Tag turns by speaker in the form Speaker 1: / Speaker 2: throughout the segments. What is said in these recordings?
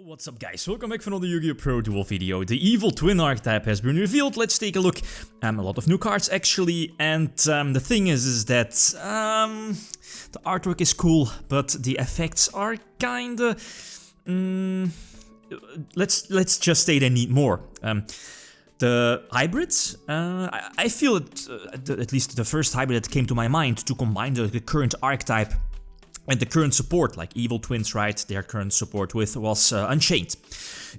Speaker 1: What's up guys, welcome back for another Yugioh Pro Duel video. The evil twin archetype has been revealed, let's take a look. A lot of new cards actually, and the thing is that the artwork is cool, but the effects are kinda... let's just say they need more. The hybrids, I feel it, at least the first hybrid that came to my mind to combine the current archetype and the current support, like evil twins, right, their current support with was Unchained.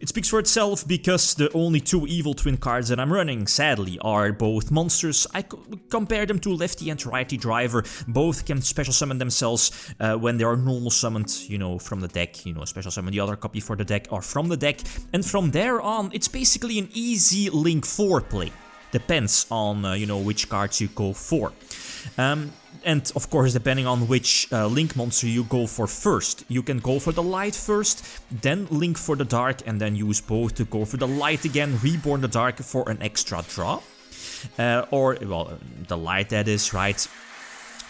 Speaker 1: It speaks for itself because the only two evil twin cards that I'm running, sadly, are both monsters. I compare them to lefty and righty driver. Both can special summon themselves when they are normal summoned, you know, from the deck. You know, special summon the other copy for the deck or from the deck. And from there on, it's basically an easy Link 4 play. Depends on, you know, which cards you go for. And of course, depending on which Link monster you go for first. You can go for the light first, then Link for the dark, and then use both to go for the light again, reborn the dark for an extra draw. Or, well, the light that is, right?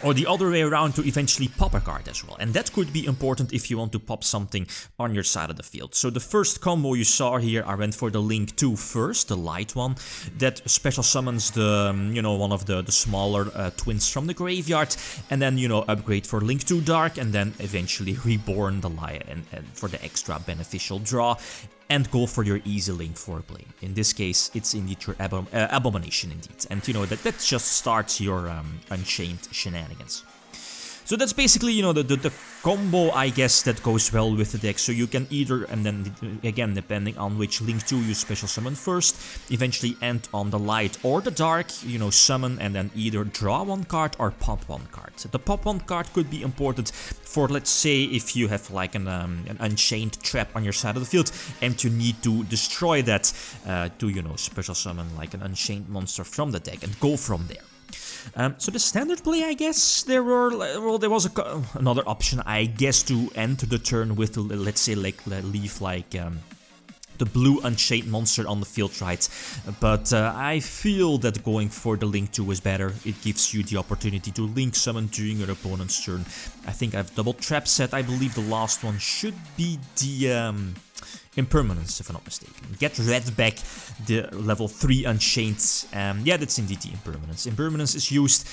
Speaker 1: Or the other way around to eventually pop a card as well. And that could be important if you want to pop something on your side of the field. So the first combo you saw here, I went for the Link 2 first, the light one. That special summons the, you know, one of the smaller twins from the graveyard. And then, you know, upgrade for Link 2 Dark. And then eventually reborn the light and for the extra beneficial draw. And go for your easy Link 4 play. In this case, it's indeed your Abomination indeed. And you know, that just starts your Unchained shenanigans. So that's basically, you know, the combo, I guess, that goes well with the deck. So you can either, and then again, depending on which Link 2 you special summon first, eventually end on the light or the dark, you know, summon and then either draw one card or pop one card. The pop one card could be important for, let's say, if you have like an Unchained trap on your side of the field and you need to destroy that to, you know, special summon like an Unchained monster from the deck and go from there. So the standard play, I guess, there was another option, I guess, to end the turn with, let's say, like leave like the blue Unchained monster on the field, right? But I feel that going for the Link 2 is better. It gives you the opportunity to Link summon during your opponent's turn. I think I've double trap set. I believe the last one should be the Impermanence, if I'm not mistaken. Get red back, the level 3 Unchained. Yeah, that's indeed the Impermanence. Impermanence is used.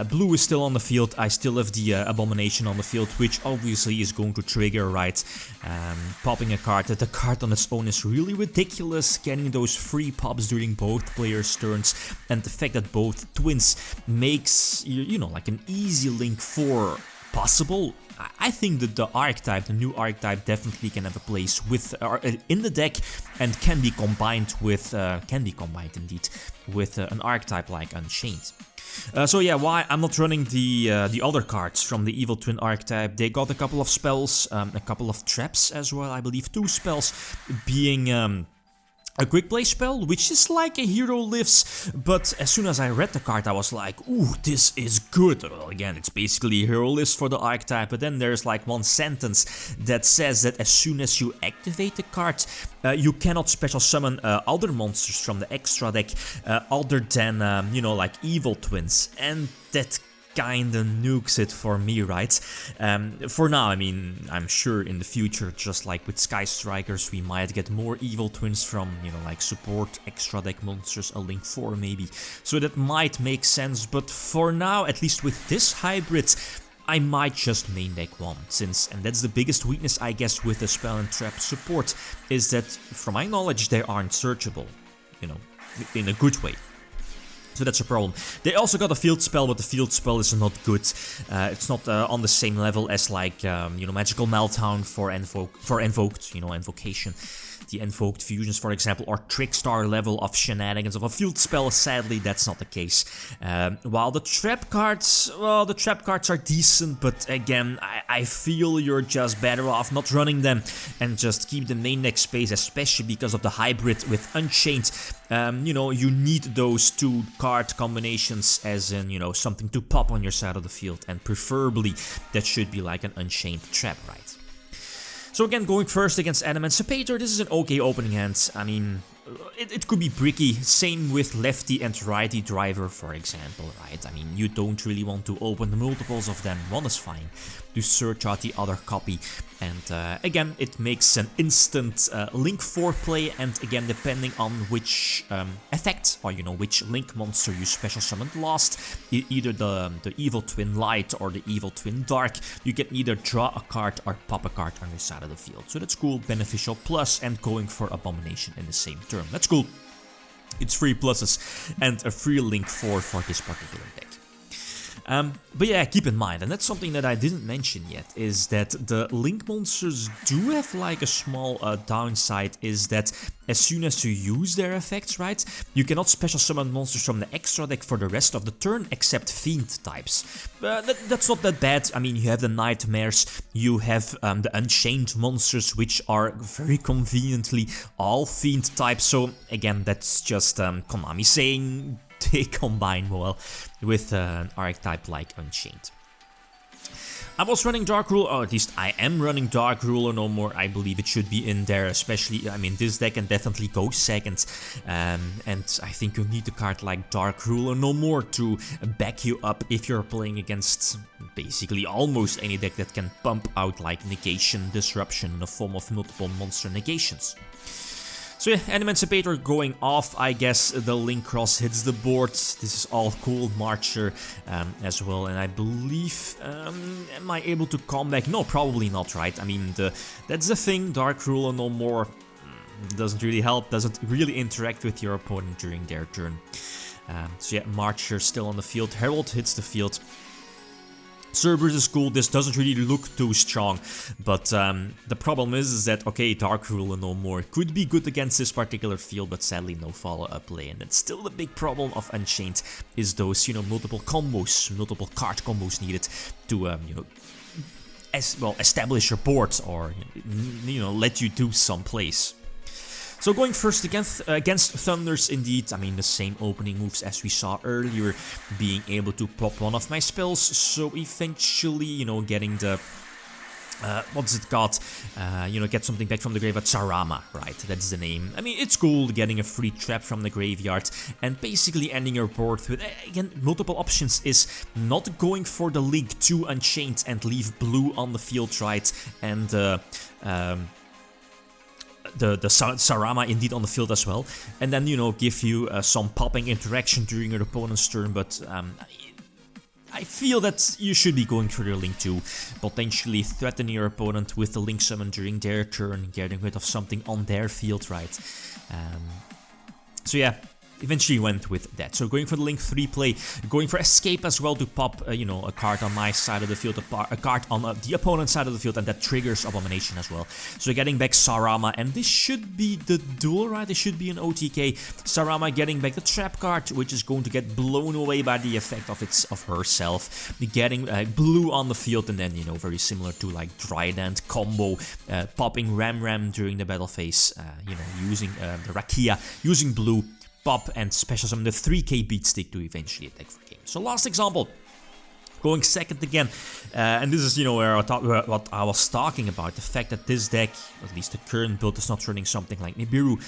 Speaker 1: Blue is still on the field. I still have the Abomination on the field, which obviously is going to trigger, right? Popping a card. That the card on its own is really ridiculous. Getting those free pops during both players' turns. And the fact that both twins makes, you know, like an easy Link 4 possible. I think that the archetype, the new archetype, definitely can have a place with in the deck and can be combined with indeed with an archetype like Unchained. So yeah, why I'm not running the other cards from the evil twin archetype? They got a couple of spells, a couple of traps as well. I believe 2 spells, being a quick play spell, which is like a hero lives, but as soon as I read the card I was like, ooh, this is good. Well, again, it's basically a hero lives for the archetype, but then there's like one sentence that says that as soon as you activate the card, you cannot special summon other monsters from the extra deck other than, you know, like evil twins, and that kinda nukes it for me, right? For now, I mean, I'm sure in the future, just like with Sky Strikers, we might get more evil twins from, you know, like support extra deck monsters, a Link 4 maybe. So that might make sense, but for now, at least with this hybrid, I might just main deck one, since, and that's the biggest weakness, I guess, with the spell and trap support, is that, from my knowledge, they aren't searchable, you know, in a good way. So that's a problem. They also got a field spell, but the field spell is not good. It's not on the same level as like, you know, Magical Meltdown for Invoked, you know, Invocation. The Invoked Fusions, for example, or Trickstar level of shenanigans of a field spell. Sadly, that's not the case. While the trap cards, well, the trap cards are decent, but again, I feel you're just better off not running them and just keep the main deck space, especially because of the hybrid with Unchained. You know, you need those 2 card combinations as in, you know, something to pop on your side of the field, and preferably that should be like an Unchained trap, right? So again, going first against Emancipator, this is an okay opening hand. I mean, it could be bricky, same with lefty and righty driver, for example, right? I mean, you don't really want to open the multiples of them, one is fine, to search out the other copy. And again, it makes an instant Link 4 play, and again, depending on which effect, or which Link monster you special summoned last, either the Evil Twin Light or the Evil Twin Dark, you can either draw a card or pop a card on your side of the field. So that's cool, beneficial plus, and going for Abomination in the same turn. That's cool. It's 3 pluses and a free Link 4 for this particular deck. But yeah, keep in mind, and that's something that I didn't mention yet, is that the Link monsters do have like a small downside, is that as soon as you use their effects, right, you cannot special summon monsters from the extra deck for the rest of the turn except Fiend types. That's not that bad. I mean, you have the Nightmares, you have the Unchained monsters, which are very conveniently all Fiend types, so again, that's just Konami saying they combine well with an archetype like Unchained. I was running Dark Ruler, or at least I am running Dark Ruler no more. I believe it should be in there, especially, I mean, this deck can definitely go second. And I think you need a card like Dark Ruler no more to back you up if you're playing against basically almost any deck that can pump out like Negation, Disruption in the form of multiple monster negations. So yeah, Emancipator going off, I guess the Link Cross hits the board. This is all cool, Marcher as well, and I believe, am I able to come back? No, probably not, right? I mean, that's the thing, Dark Ruler no more doesn't really help, doesn't really interact with your opponent during their turn. So yeah, Marcher still on the field, Herald hits the field. Cerberus is cool, this doesn't really look too strong, but the problem is that, okay, Dark Ruler no more could be good against this particular field, but sadly no follow-up play, and that's still the big problem of Unchained, is those, multiple combos, multiple card combos needed to, establish your board, or, let you do some plays. So going first against Thunders, indeed, I mean the same opening moves as we saw earlier, being able to pop one of my spells, so eventually, getting the, what's it called, get something back from the graveyard, Sarama, right, that's the name. I mean, it's cool getting a free trap from the graveyard, and basically ending your board with, again, multiple options is not going for the Link 2 Unchained and leave blue on the field, right, and, the Sarama indeed on the field as well, and then give you some popping interaction during your opponent's turn, but I feel that you should be going for your Link 2, potentially threatening your opponent with the Link summon during their turn, getting rid of something on their field, right? So yeah, eventually went with that. So going for the Link 3 play, going for Escape as well to pop, a card on my side of the field, a card on the opponent's side of the field, and that triggers Abomination as well. So getting back Sarama, and this should be the duel, right? This should be an OTK. Sarama getting back the trap card, which is going to get blown away by the effect of herself. Getting blue on the field, and then, very similar to like Trident combo, popping Ram during the battle phase, using the Rakia, using blue, pop and special summon the 3k beat stick to eventually attack for game. So last example, going second again, and this is where what I was talking about, the fact that this deck, at least the current build, is not running something like Nibiru,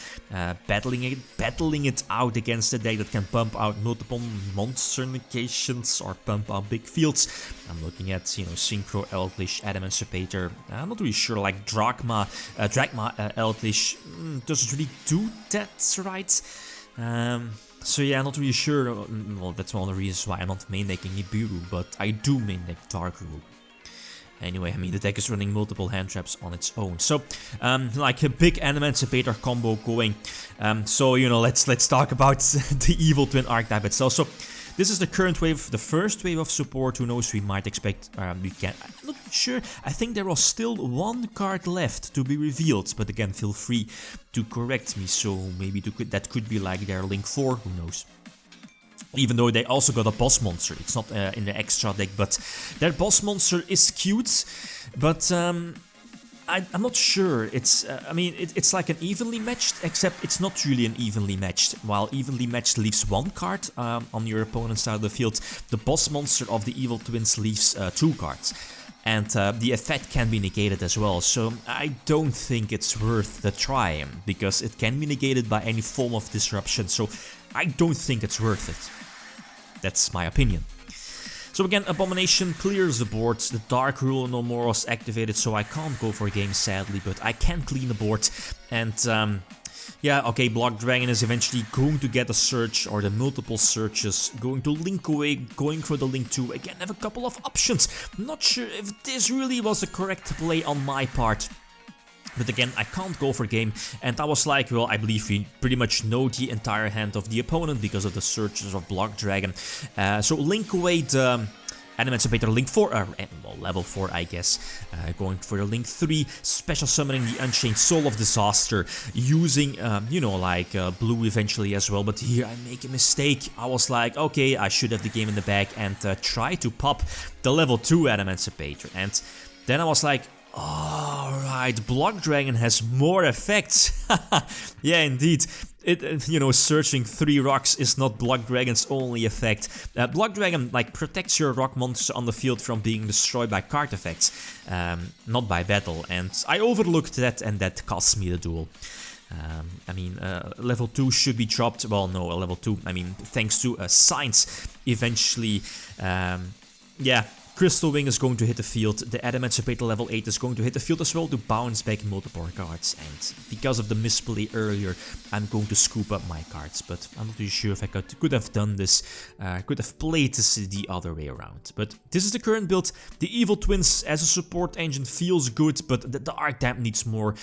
Speaker 1: battling it out against a deck that can pump out multiple monster negations or pump out big fields. I'm looking at Synchro, Eldritch, Emancipator. I'm not really sure, like Drachma, Eldritch doesn't really do that, right? So yeah, I'm not really sure. Well, that's one of the reasons why I'm not main decking Nibiru, but I do main deck Dark Rule. Anyway, I mean, the deck is running multiple hand traps on its own. So, like a big Emancipator combo going. So, let's talk about the Evil Twin archetype itself. So, this is the current wave, the first wave of support. Who knows, we might expect, I'm not sure. I think there was still one card left to be revealed, but again, feel free to correct me. So maybe that could be like their Link 4, who knows. Even though they also got a boss monster, it's not in the extra deck, but their boss monster is cute, but I'm not sure. It's, it's like an evenly matched, except it's not really an evenly matched. While evenly matched leaves one card on your opponent's side of the field, the boss monster of the Evil Twins leaves 2 cards. And the effect can be negated as well, so I don't think it's worth the try, because it can be negated by any form of disruption, so I don't think it's worth it. That's my opinion. So again, Abomination clears the board. The Dark Rule no more was activated, so I can't go for a game sadly, but I can clean the board. And yeah, okay, Block Dragon is eventually going to get a search, or the multiple searches, going to link away, going for the link 2. Again, have a couple of options. Not sure if this really was the correct play on my part. But again, I can't go for game, and I was like, well, I believe we pretty much know the entire hand of the opponent because of the searches of Block Dragon. So link away the Emancipator link 4, well, level 4 I guess, going for the link 3, special summoning the Unchained Soul of Disaster, using, you know, like blue eventually as well, but here I make a mistake. I was like, okay, I should have the game in the bag and try to pop the level 2 Emancipator, and then I was like, alright, Block Dragon has more effects. Yeah, indeed. You know, searching 3 rocks is not Block Dragon's only effect. Block Dragon, like, protects your rock monster on the field from being destroyed by card effects, not by battle, and I overlooked that, and that cost me the duel. I mean, level 2 should be dropped. Well, no, level 2, I mean, thanks to Science, eventually, yeah. Crystal Wing is going to hit the field, the Emancipator level 8 is going to hit the field as well to bounce back multiple cards, and because of the misplay earlier, I'm going to scoop up my cards, but I'm not really sure if I could have done this, could have played this the other way around. But this is the current build. The Evil Twins as a support engine feels good, but the Dark Damp needs more,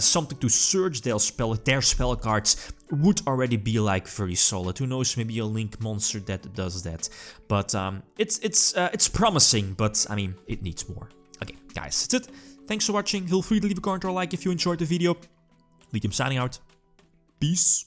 Speaker 1: something to surge their spell cards would already be like very solid. Who knows, maybe a Link monster that does that. But it's promising, but I mean, it needs more. Okay, guys, that's it. Thanks for watching. Feel free to leave a comment or a like if you enjoyed the video. Lithium signing out. Peace.